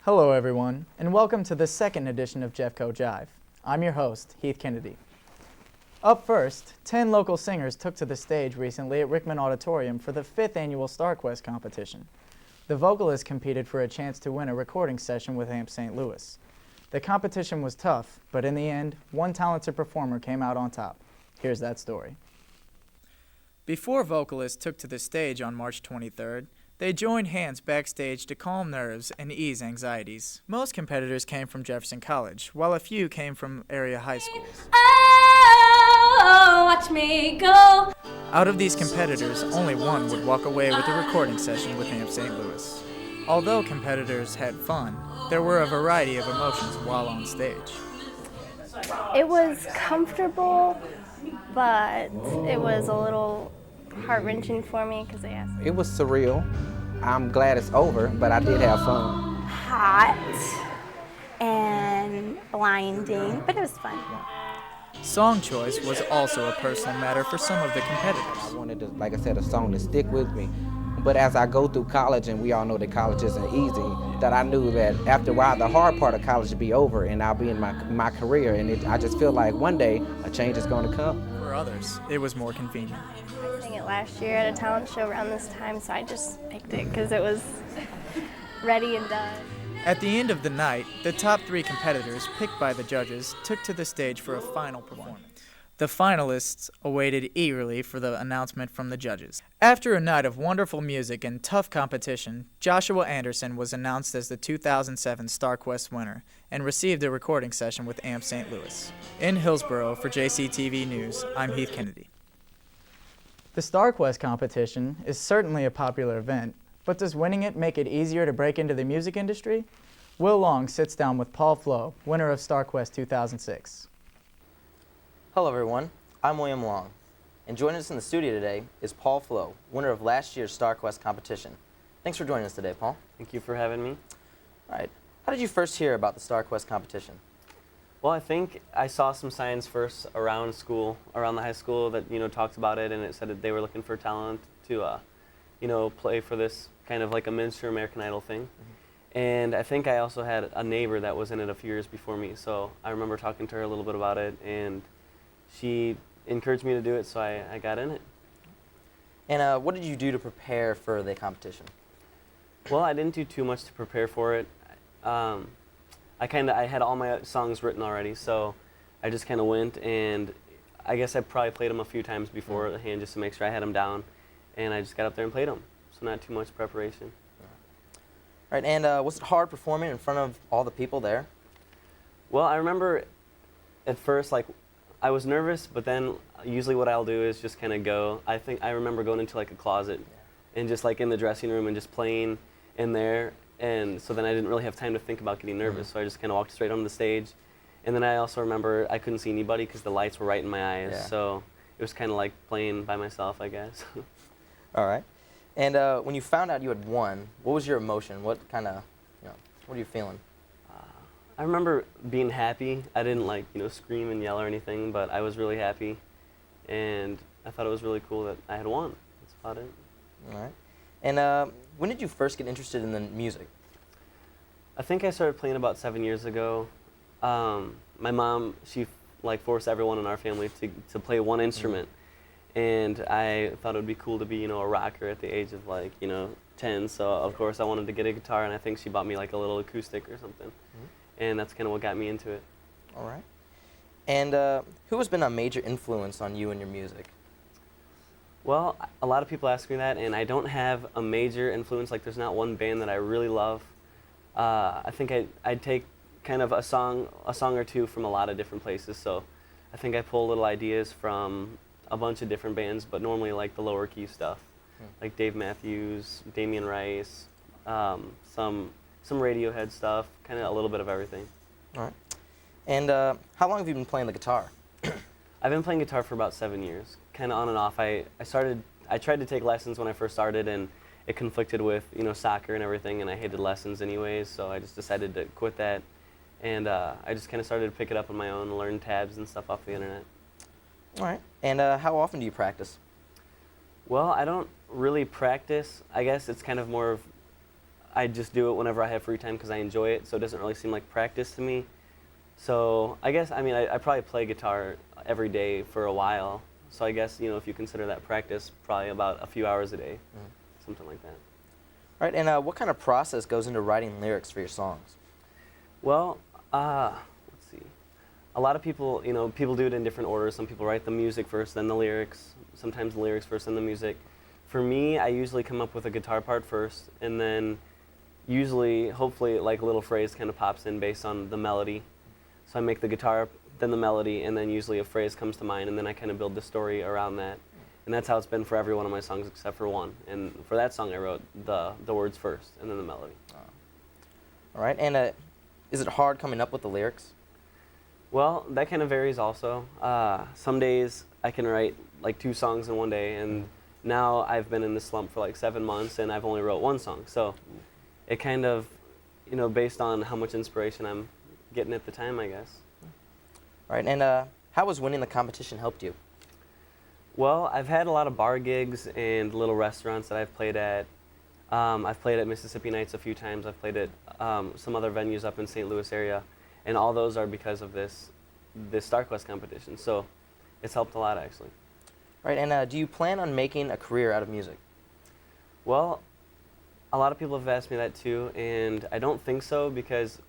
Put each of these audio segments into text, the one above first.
Hello everyone, and welcome to the second edition of Jeffco Jive. I'm your host, Heath Kennedy. Up first, 10 local singers took to the stage recently at Rickman Auditorium for the 5th annual StarQuest competition. The vocalists competed for a chance to win a recording session with AMP St. Louis. The competition was tough, but in the end, one talented performer came out on top. Here's that story. Before vocalists took to the stage on March 23rd, they joined hands backstage to calm nerves and ease anxieties. Most competitors came from Jefferson College, while a few came from area high schools. Oh, watch me go. Out of these competitors, only one would walk away with a recording session with AMP St. Louis. Although competitors had fun, there were a variety of emotions while on stage. It was comfortable, but it was a little heart-wrenching for me because they asked me. It was surreal. I'm glad it's over, but I did have fun. Hot and blinding, but it was fun. Song choice was also a personal matter for some of the competitors. I wanted, to, like I said, a song to stick with me. But as I go through college, and we all know that college isn't easy, that I knew that after a while, the hard part of college would be over, and I'll be in my career. And I just feel like one day a change is going to come. For others, it was more convenient. I sang it last year at a talent show around this time, so I just picked it because it was ready and done. At the end of the night, the top 3 competitors picked by the judges took to the stage for a final performance. The finalists awaited eagerly for the announcement from the judges. After a night of wonderful music and tough competition, Joshua Anderson was announced as the 2007 StarQuest winner and received a recording session with AMP St. Louis. In Hillsboro for JCTV News, I'm Heath Kennedy. The StarQuest competition is certainly a popular event, but does winning it make it easier to break into the music industry? Will Long sits down with Paul Flo, winner of StarQuest 2006. Hello everyone, I'm William Long, and joining us in the studio today is Paul Flo, winner of last year's StarQuest competition. Thanks for joining us today, Paul. Thank you for having me. All right, how did you first hear about the StarQuest competition? Well, I think I saw some signs first around school, around the high school that, talked about it, and it said that they were looking for talent to, play for this kind of like a miniature American Idol thing. Mm-hmm. And I think I also had a neighbor that was in it a few years before me, so I remember talking to her a little bit about it, and she encouraged me to do it, so I got in it. And what did you do to prepare for the competition? Well, I didn't do too much to prepare for it. I had all my songs written already, so I just kind of went, and I guess I probably played them a few times beforehand just to make sure I had them down, and I just got up there and played them, so not too much preparation. All right, and was it hard performing in front of all the people there? Well, I remember at first, I was nervous, but then usually what I'll do is just kind of go. I remember going into a closet and just in the dressing room and just playing in there. And so then I didn't really have time to think about getting nervous. So I just kind of walked straight onto the stage. And then I also remember I couldn't see anybody because the lights were right in my eyes. Yeah. So it was kind of like playing by myself, I guess. All right. And when you found out you had won, what was your emotion? What kind of, what are you feeling? I remember being happy. I didn't scream and yell or anything, but I was really happy, and I thought it was really cool that I had won. That's about it. All right. And when did you first get interested in the music? I think I started playing about 7 years ago. My mom, she forced everyone in our family to play one instrument, and I thought it would be cool to be a rocker at the age of 10. So of course I wanted to get a guitar, and I think she bought me a little acoustic or something. And that's kind of what got me into it. All right. And who has been a major influence on you and your music? Well, a lot of people ask me that, and I don't have a major influence. There's not one band that I really love. I think I'd take kind of a song or two from a lot of different places. So I think I pull little ideas from a bunch of different bands, but normally the lower key stuff, like Dave Matthews, Damian Rice, some Radiohead stuff, kind of a little bit of everything. All right. And how long have you been playing the guitar? I've been playing guitar for about 7 years, kind of on and off. I tried to take lessons when I first started, and it conflicted with soccer and everything, and I hated lessons anyways, so I just decided to quit that, and I just kind of started to pick it up on my own and learn tabs and stuff off the internet. All right. And how often do you practice? Well, I don't really practice. I guess it's kind of more of I just do it whenever I have free time because I enjoy it, so it doesn't really seem like practice to me. So I guess, I mean, I probably play guitar every day for a while. So I guess, you know, if you consider that practice, probably about a few hours a day, something like that. Right, and what kind of process goes into writing lyrics for your songs? Well, let's see. A lot of people, you know, people do it in different orders. Some people write the music first, then the lyrics. Sometimes the lyrics first, then the music. For me, I usually come up with a guitar part first, and then usually, hopefully, like a little phrase kind of pops in based on the melody. So I make the guitar, then the melody, and then usually a phrase comes to mind, and then I kind of build the story around that. And that's how it's been for every one of my songs except for one. And for that song, I wrote the words first, and then the melody. All right, and is it hard coming up with the lyrics? Well, that kind of varies also. Some days I can write like 2 songs in one day, and now I've been in this slump for like 7 months, and I've only wrote 1 song. So it kind of, you know, based on how much inspiration I'm getting at the time, I guess. Right, and how has winning the competition helped you? Well, I've had a lot of bar gigs and little restaurants that I've played at. I've played at Mississippi Nights a few times. I've played at some other venues up in St. Louis area, and all those are because of this StarQuest competition. So it's helped a lot, actually. Right, and do you plan on making a career out of music? Well, a lot of people have asked me that too, and I don't think so because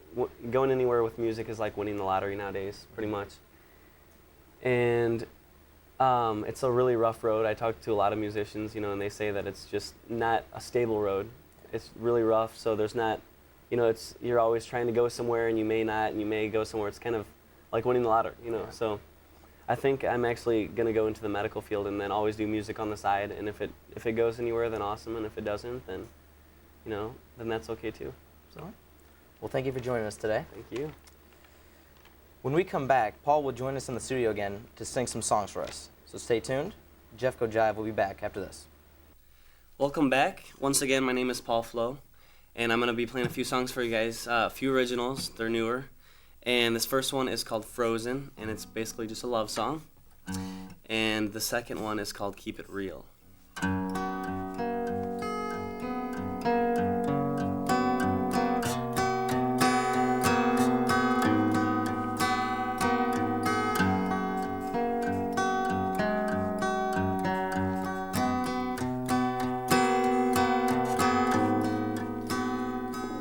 going anywhere with music is like winning the lottery nowadays, pretty much. And it's a really rough road. I talk to a lot of musicians, you know, and they say that it's just not a stable road. It's really rough, so there's not, you know, you're always trying to go somewhere and you may not, and you may go somewhere. It's kind of like winning the lottery, you know. Yeah. So I think I'm actually going to go into the medical field and then always do music on the side, and if it goes anywhere, then awesome, and if it doesn't, then, you know, then that's okay too. So, well, thank you for joining us today. Thank you. When we come back, Paul will join us in the studio again to sing some songs for us. So stay tuned. Jeffco Jive will be back after this. Welcome back. Once again, my name is Paul Flo, and I'm going to be playing a few songs for you guys, a few originals. They're newer. And this first one is called Frozen, and it's basically just a love song. And the second one is called Keep It Real.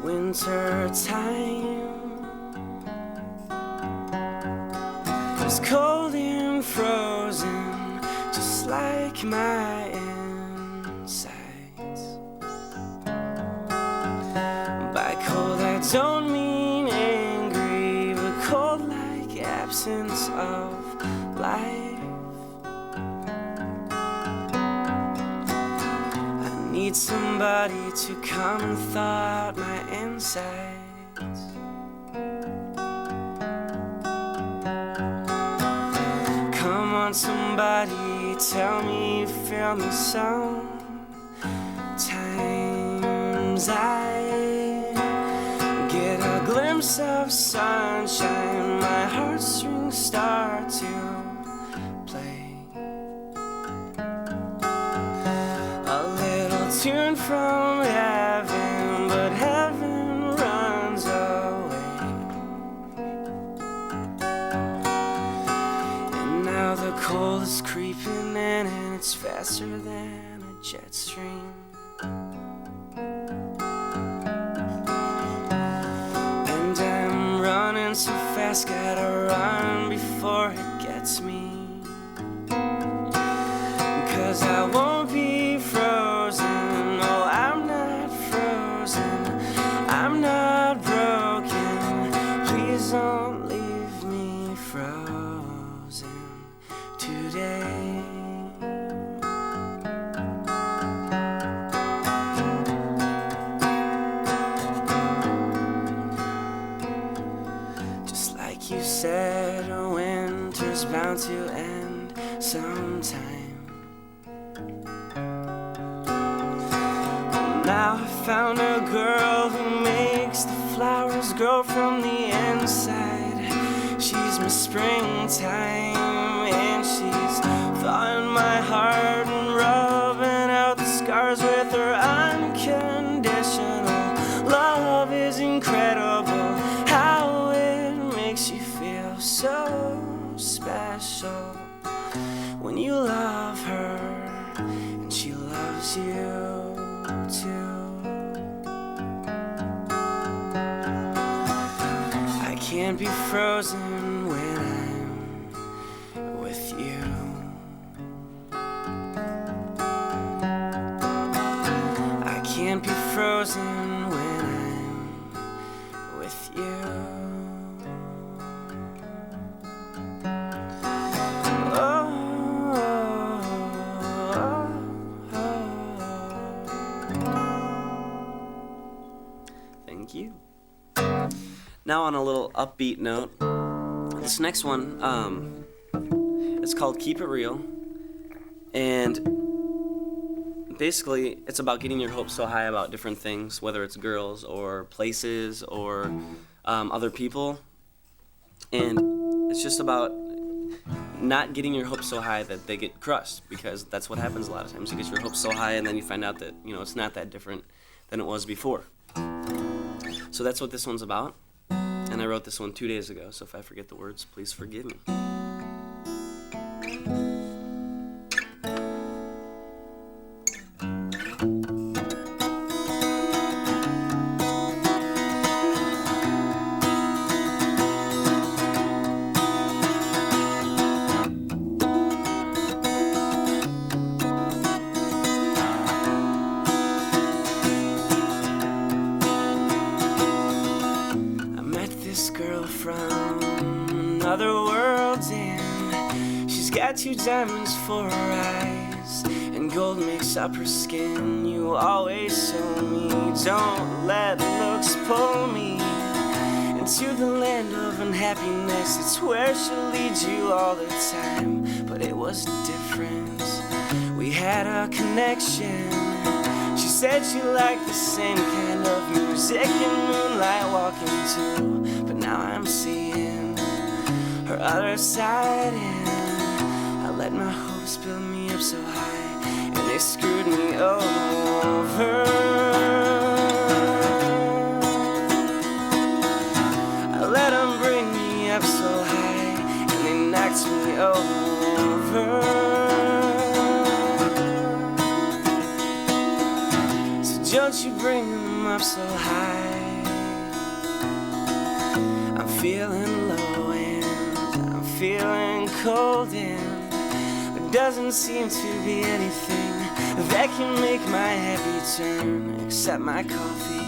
Winter time is cold and frozen, just like my insides. By cold I don't mean angry, but cold like absence of life. I need somebody to come and thaw out my insides. Come on, somebody, tell me you feel me sometimes. I get a glimpse of sunshine, my heartstrings start to play. A little tune from heaven, but heaven runs away. And now the cold is creeping in, and it's faster than a jet stream. And I'm running so fast, gotta run before it gets me. 'Cause I won't be frozen, no, I'm not frozen, I'm not broken, please don't leave me frozen today. Just like you said, winter's bound to end sometime. Now I found a girl who makes the flowers grow from the inside. She's my springtime, and she's thawing my heart and rubbing out the scars with her unconditional can't be frozen when I'm with you. I can't be frozen when I'm with you. Thank you. Now on a little upbeat note, this next one, it's called Keep It Real, and basically it's about getting your hopes so high about different things, whether it's girls or places or other people, and it's just about not getting your hopes so high that they get crushed, because that's what happens a lot of times. You get your hopes so high and then you find out that, you know, it's not that different than it was before. So that's what this one's about. And I wrote this one 2 days ago, so if I forget the words, please forgive me. Other worlds, and she's got 2 diamonds for her eyes, and gold makes up her skin. You always show me, don't let looks pull me into the land of unhappiness. It's where she'll lead you all the time, but it was different. We had a connection. She said she liked the same kind of music and moonlight walking too, but now I'm seeing her other side, and I let my hopes build me up so high, and they screwed me over. I let them bring me up so high, and they knocked me over. So don't you bring them up so high. I'm feeling low, feeling cold, and there doesn't seem to be anything that can make my happy turn except my coffee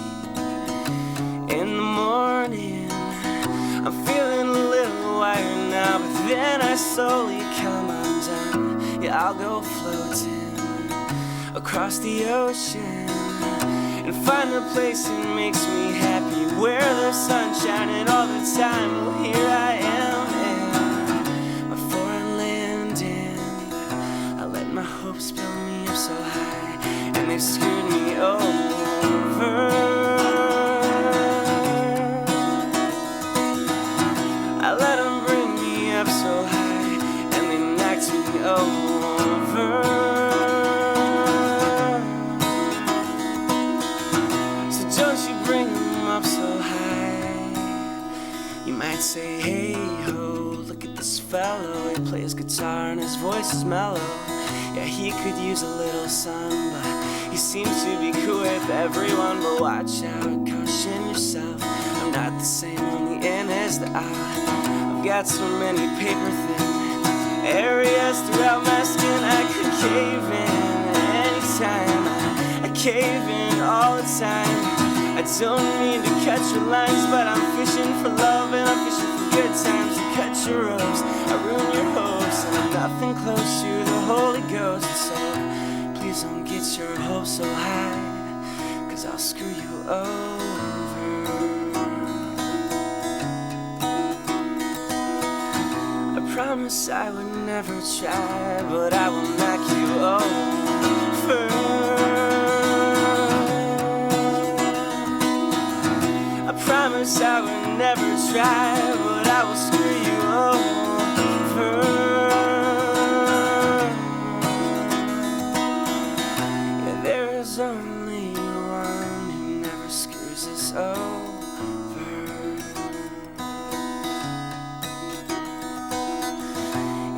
in the morning. I'm feeling a little wired now, but then I slowly come undone. Yeah, I'll go floating across the ocean and find a place that makes me happy, where the sun's shining all the time. Well, here I am. My hopes build me up so high, and they screwed me over. I let them bring me up so high, and they knocked me over. So don't you bring them up so high. You might say, hey ho, look at this fellow. He plays guitar and his voice is mellow. Yeah, he could use a little sun, but he seems to be cool with everyone. But watch out, caution yourself, I'm not the same on the end as the eye. I've got so many paper thin areas throughout my skin. I could cave in anytime, I cave in all the time. I don't mean to cut your lines, but I'm fishing for love, and I'm fishing for good times. To cut your ropes, I ruin your hopes, and I'm nothing close to the Holy Ghost. So please don't get your hopes so high, 'cause I'll screw you over. I promise I would never try, but I will knock you over. I promise I would never try, but I will screw you over. Yeah, there's only one who never screws us over.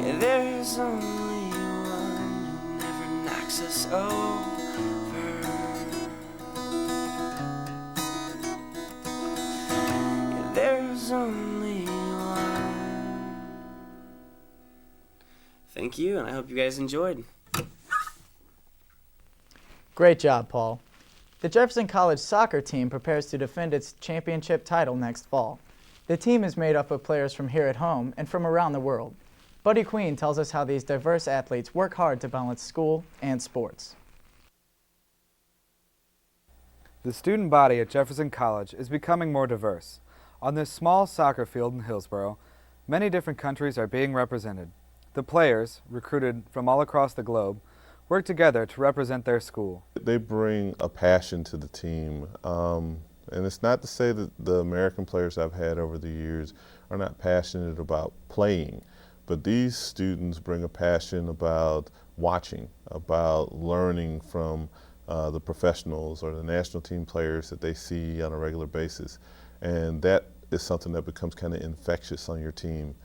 Yeah, there's only one who never knocks us over. There's there's only one. Thank you, and I hope you guys enjoyed. Great job, Paul. The Jefferson College soccer team prepares to defend its championship title next fall. The team is made up of players from here at home and from around the world. Buddy Queen tells us how these diverse athletes work hard to balance school and sports. The student body at Jefferson College is becoming more diverse. On this small soccer field in Hillsborough, many different countries are being represented. The players, recruited from all across the globe, work together to represent their school. They bring a passion to the team, and it's not to say that the American players I've had over the years are not passionate about playing, but these students bring a passion about watching, about learning from the professionals or the national team players that they see on a regular basis, and that is something that becomes kind of infectious on your team.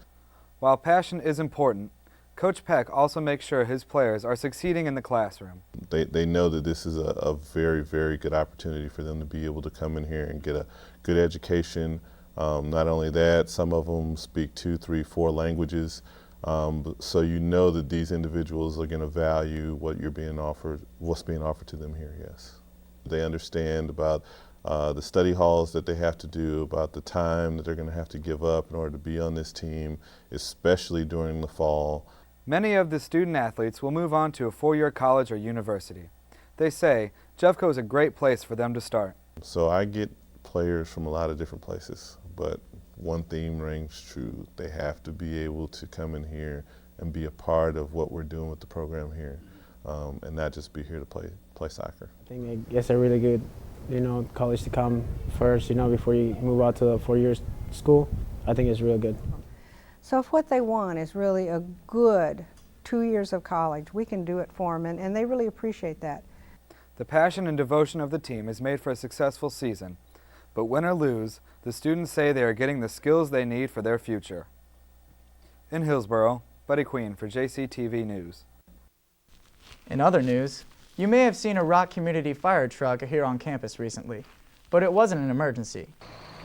While passion is important, Coach Peck also makes sure his players are succeeding in the classroom. They know that this is a very, very good opportunity for them to be able to come in here and get a good education. Not only that, some of them speak 2, 3, 4 languages. So you know that these individuals are going to value what you're being offered, what's being offered to them here, yes. They understand about the study halls that they have to do, about the time that they're going to have to give up in order to be on this team, especially during the fall. Many of the student athletes will move on to a 4-year college or university. They say Jeffco is a great place for them to start. So I get players from a lot of different places, but one theme rings true. They have to be able to come in here and be a part of what we're doing with the program here, and not just be here to play soccer. I think it's a really good, college to come first, before you move out to the 4-year school. I think it's real good. So if what they want is really a good 2 years of college, we can do it for them, and they really appreciate that. The passion and devotion of the team is made for a successful season. But win or lose, the students say they are getting the skills they need for their future. In Hillsborough, Buddy Queen for JCTV News. In other news, you may have seen a Rock Community fire truck here on campus recently, but it wasn't an emergency.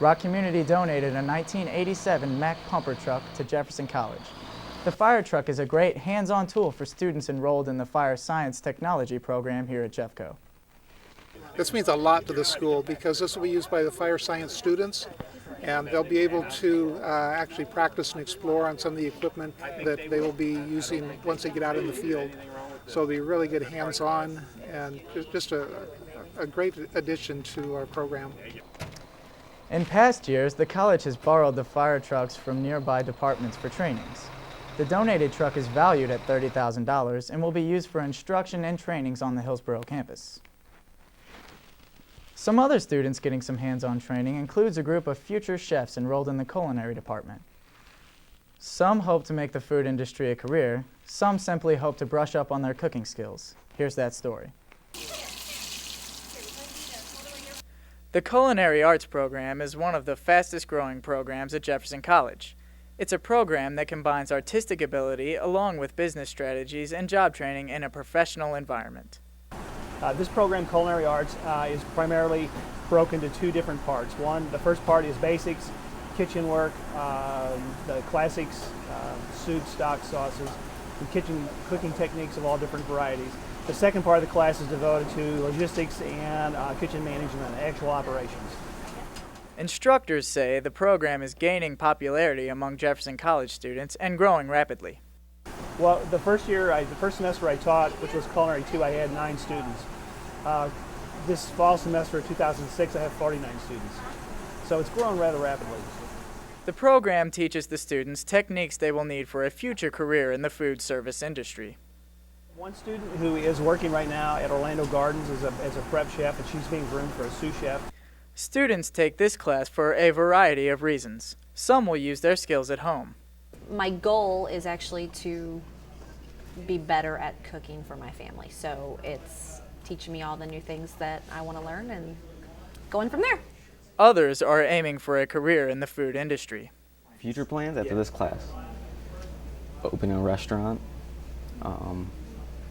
Rock Community donated a 1987 Mack pumper truck to Jefferson College. The fire truck is a great hands-on tool for students enrolled in the Fire Science Technology program here at Jeffco. This means a lot to the school because this will be used by the fire science students, and they'll be able to actually practice and explore on some of the equipment that they will be using once they get out in the field. So it'll be really good hands-on and just a great addition to our program. In past years, the college has borrowed the fire trucks from nearby departments for trainings. The donated truck is valued at $30,000 and will be used for instruction and trainings on the Hillsborough campus. Some other students getting some hands-on training includes a group of future chefs enrolled in the culinary department. Some hope to make the food industry a career, some simply hope to brush up on their cooking skills. Here's that story. The Culinary Arts program is one of the fastest growing programs at Jefferson College. It's a program that combines artistic ability along with business strategies and job training in a professional environment. This program, Culinary Arts, is primarily broken into 2 different parts. The first part is basics, kitchen work, the classics, soup, stock, sauces, and cooking techniques of all different varieties. The second part of the class is devoted to logistics and kitchen management, actual operations. Instructors say the program is gaining popularity among Jefferson College students and growing rapidly. Well, the first semester I taught, which was Culinary 2, I had 9 students. This fall semester of 2006, I have 49 students. So it's growing rather rapidly. The program teaches the students techniques they will need for a future career in the food service industry. One student who is working right now at Orlando Gardens as a prep chef, and she's being groomed for a sous chef. Students take this class for a variety of reasons. Some will use their skills at home. My goal is actually to be better at cooking for my family. So it's teaching me all the new things that I want to learn and going from there. Others are aiming for a career in the food industry. Future plans after this class: open a restaurant,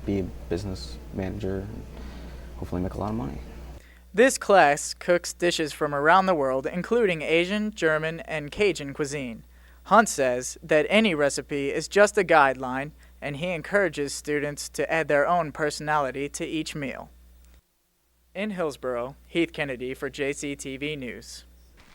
be a business manager, and hopefully make a lot of money. This class cooks dishes from around the world, including Asian, German, and Cajun cuisine. Hunt says that any recipe is just a guideline, and he encourages students to add their own personality to each meal. In Hillsborough, Heath Kennedy for JCTV News.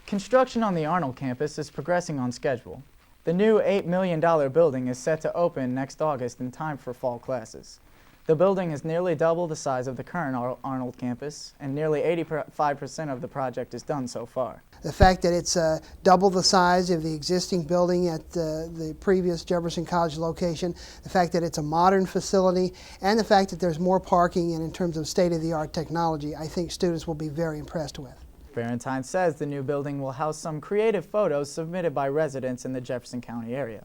Construction on the Arnold campus is progressing on schedule. The new $8 million building is set to open next August in time for fall classes. The building is nearly double the size of the current Arnold campus, and nearly 85% of the project is done so far. The fact that it's double the size of the existing building at the previous Jefferson College location, the fact that it's a modern facility, and the fact that there's more parking and in terms of state-of-the-art technology, I think students will be very impressed with. Barentine says the new building will house some creative photos submitted by residents in the Jefferson County area.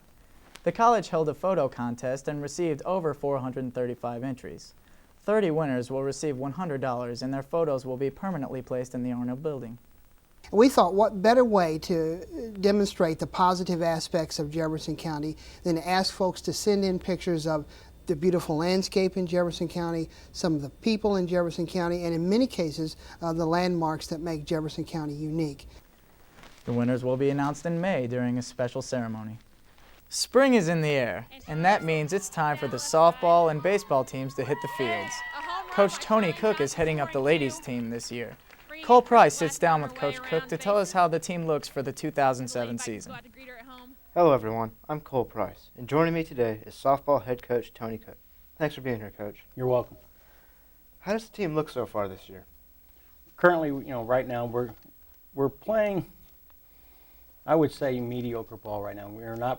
The college held a photo contest and received over 435 entries. 30 winners will receive $100, and their photos will be permanently placed in the Arnold building. We thought, what better way to demonstrate the positive aspects of Jefferson County than to ask folks to send in pictures of the beautiful landscape in Jefferson County, some of the people in Jefferson County, and in many cases, the landmarks that make Jefferson County unique. The winners will be announced in May during a special ceremony. Spring is in the air, and that means it's time for the softball and baseball teams to hit the fields. Coach Tony Cook is heading up the ladies' team this year. Cole Price sits down with Coach Cook to tell us how the team looks for the 2007 season. Hello everyone, I'm Cole Price, and joining me today is softball head coach Tony Cook. Thanks for being here, Coach. You're welcome. How does the team look so far this year? Currently, right now we're playing, I would say, mediocre ball right now.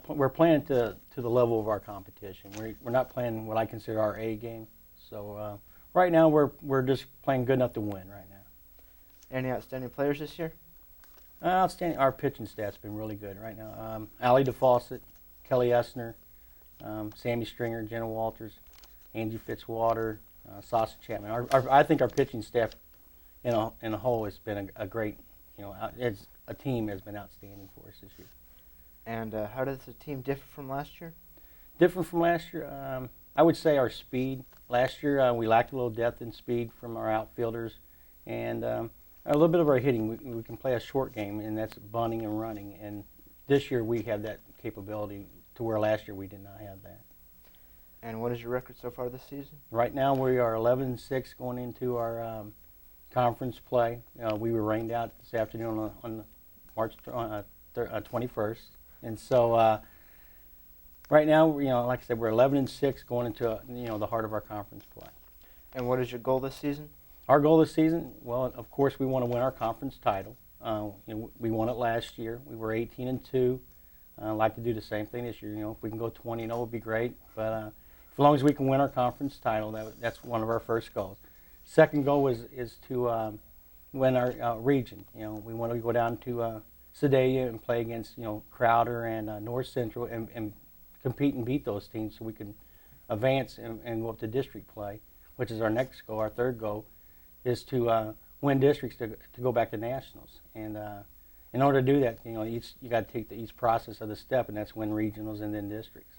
We're playing to the level of our competition. We're not playing what I consider our A game. So right now we're just playing good enough to win right now. Any outstanding players this year? Outstanding. Our pitching staff's been really good right now. Allie DeFawcett, Kelly Essner, Sammy Stringer, Jenna Walters, Angie Fitzwater, Sasha Chapman. I think our pitching staff in a whole has been a great, as a team has been outstanding for us this year. And how does the team differ from last year? Different from last year? I would say our speed. Last year we lacked a little depth and speed from our outfielders, and a little bit of our hitting. We can play a short game, and that's bunting and running. And this year we have that capability to where last year we did not have that. And what is your record so far this season? Right now we are 11-6 going into our conference play. We were rained out this afternoon on March 21st. And so right now, like I said, we're 11-6 going into the heart of our conference play. And what is your goal this season? Our goal this season, well, of course, we want to win our conference title. We won it last year. We were 18-2. I'd like to do the same thing this year. If we can go 20-0, it would be great. But as long as we can win our conference title, that's one of our first goals. Second goal is to win our region. We want to go down to Sedalia and play against Crowder and North Central and compete and beat those teams so we can advance and go up to district play, which is our next goal. Our third goal is to win districts to go back to nationals. And in order to do that, you got to take each process of the step, and that's win regionals and then districts.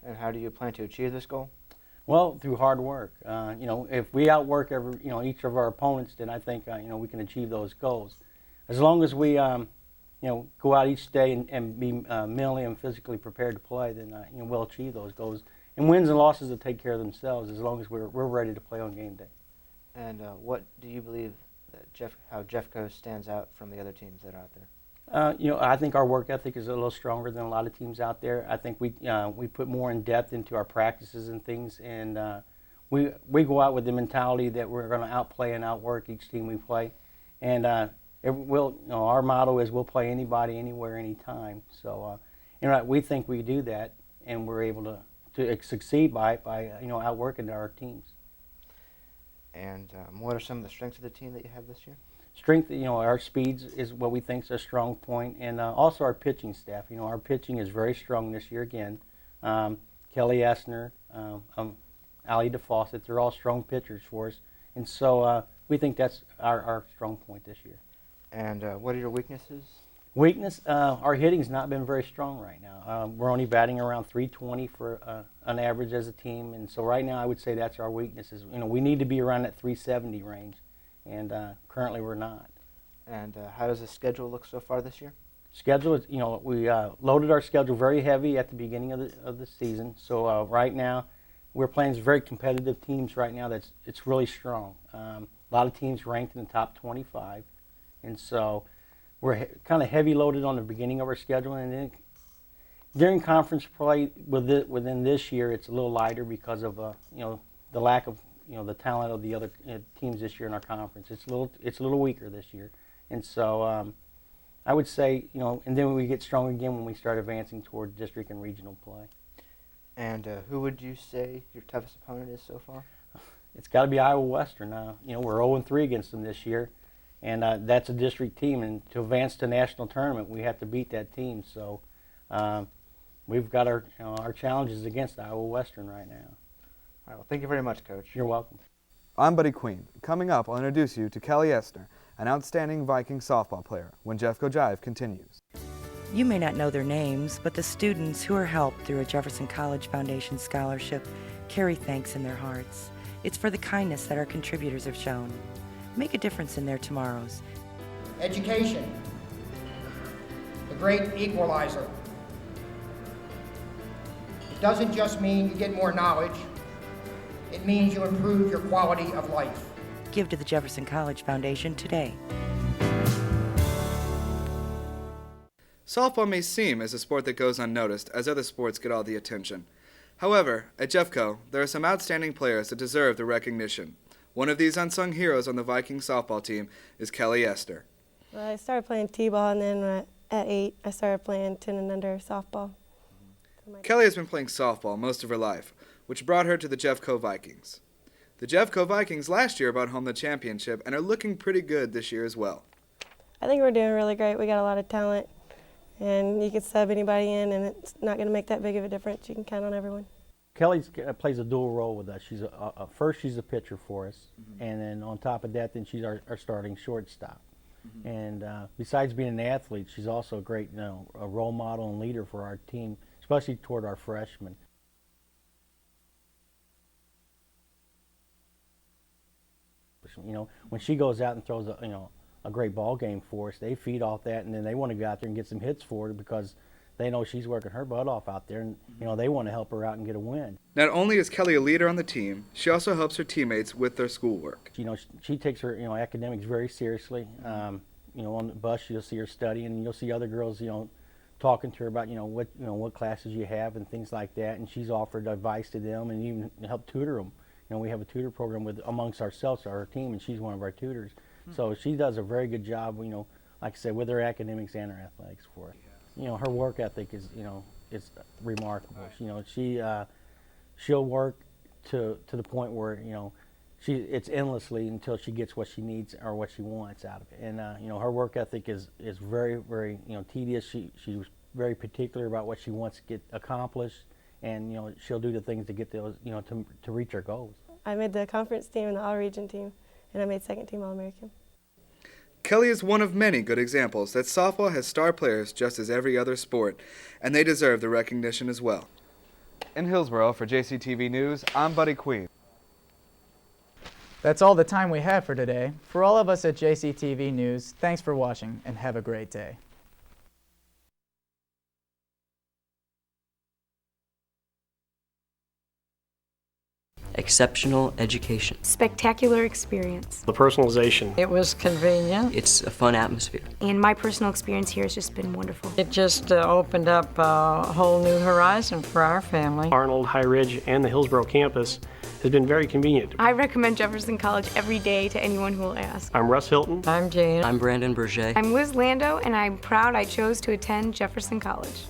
And how do you plan to achieve this goal? Well, through hard work. If we outwork each of our opponents, then I think we can achieve those goals. As long as we go out each day and be mentally and physically prepared to play, then we'll achieve those goals. And wins and losses will take care of themselves as long as we're ready to play on game day. And what do you believe that how Jeffco stands out from the other teams that are out there? I think our work ethic is a little stronger than a lot of teams out there. I think we put more in depth into our practices and things, and we go out with the mentality that we're going to outplay and outwork each team we play. And our motto is we'll play anybody, anywhere, anytime. So we think we do that, and we're able to succeed by outworking our teams. And what are some of the strengths of the team that you have this year? Strength, our speeds is what we think is a strong point, and also our pitching staff. Our pitching is very strong this year again. Kelly Essner, Allie DeFawcett, they're all strong pitchers for us, and so we think that's our strong point this year. And what are your weaknesses? Weakness, our hitting's not been very strong right now. We're only batting around 320 for an average as a team, and so right now I would say that's our weakness. We need to be around that 370 range, and currently we're not. And how does the schedule look so far this year? Schedule is, you know, we loaded our schedule very heavy at the beginning of the season. So right now, we're playing very competitive teams right now. It's really strong. A lot of teams ranked in the top 25, and so we're kind of heavy loaded on the beginning of our schedule. And then during conference play within this year, it's a little lighter because of you know, the lack of, you know, the talent of the other teams this year in our conference. It's a little weaker this year, and so. I would say, you know, and then we get strong again when we start advancing toward district and regional play. And who would you say your toughest opponent is so far? It's got to be Iowa Western. You know, we're 0-3 against them this year, and that's a district team. And to advance to national tournament, we have to beat that team. So we've got our challenges against Iowa Western right now. All right, well, thank you very much, Coach. You're welcome. I'm Buddy Queen. Coming up, I'll introduce you to Kelly Esther, an outstanding Viking softball player, when Jeffco Jive continues. You may not know their names, but the students who are helped through a Jefferson College Foundation scholarship carry thanks in their hearts. It's for the kindness that our contributors have shown. Make a difference in their tomorrows. Education, the great equalizer. It doesn't just mean you get more knowledge, it means you improve your quality of life. Give to the Jefferson College Foundation today. Softball may seem as a sport that goes unnoticed as other sports get all the attention. However, at Jeffco, there are some outstanding players that deserve the recognition. One of these unsung heroes on the Viking softball team is Kelly Esther. Well, I started playing t-ball, and then at 8, I started playing 10 and under softball. Kelly has been playing softball most of her life, which brought her to the Jeffco Vikings. The Jeffco Vikings last year brought home the championship and are looking pretty good this year as well. I think we're doing really great. We got a lot of talent, and you can sub anybody in, and it's not going to make that big of a difference. You can count on everyone. Kelly plays a dual role with us. She's first she's a pitcher for us, and then on top of that, then she's our starting shortstop. And besides being an athlete, she's also a great, you know, a role model and leader for our team, especially toward our freshmen. You know, when she goes out and throws a great ball game for us, they feed off that, and then they want to go out there and get some hits for her because they know she's working her butt off out there, and you know, they want to help her out and get a win. Not only is Kelly a leader on the team, she also helps her teammates with their schoolwork. You know, she takes her academics very seriously. You know, on the bus you'll see her studying, and you'll see other girls talking to her about what classes you have and things like that, and she's offered advice to them and even helped tutor them. You know, we have a tutor program amongst ourselves, our team, and she's one of our tutors. So she does a very good job, you know, like I said, with her academics and her athletics for us. You know, her work ethic is, it's remarkable. You know, she'll work to the point where, you know, it's endlessly until she gets what she needs or what she wants out of it. And you know, her work ethic is very, very, you know, tedious. She's very particular about what she wants to get accomplished. And, you know, she'll do the things to get those, you know, to reach her goals. I made the conference team and the all-region team, and I made second team All-American. Kelly is one of many good examples that softball has star players just as every other sport, and they deserve the recognition as well. In Hillsborough, for JCTV News, I'm Buddy Queen. That's all the time we have for today. For all of us at JCTV News, thanks for watching and have a great day. Exceptional education. Spectacular experience. The personalization. It was convenient. It's a fun atmosphere. And my personal experience here has just been wonderful. It just opened up a whole new horizon for our family. Arnold, High Ridge, and the Hillsborough campus has been very convenient. I recommend Jefferson College every day to anyone who will ask. I'm Russ Hilton. I'm Jan. I'm Brandon Berger. I'm Liz Lando, and I'm proud I chose to attend Jefferson College.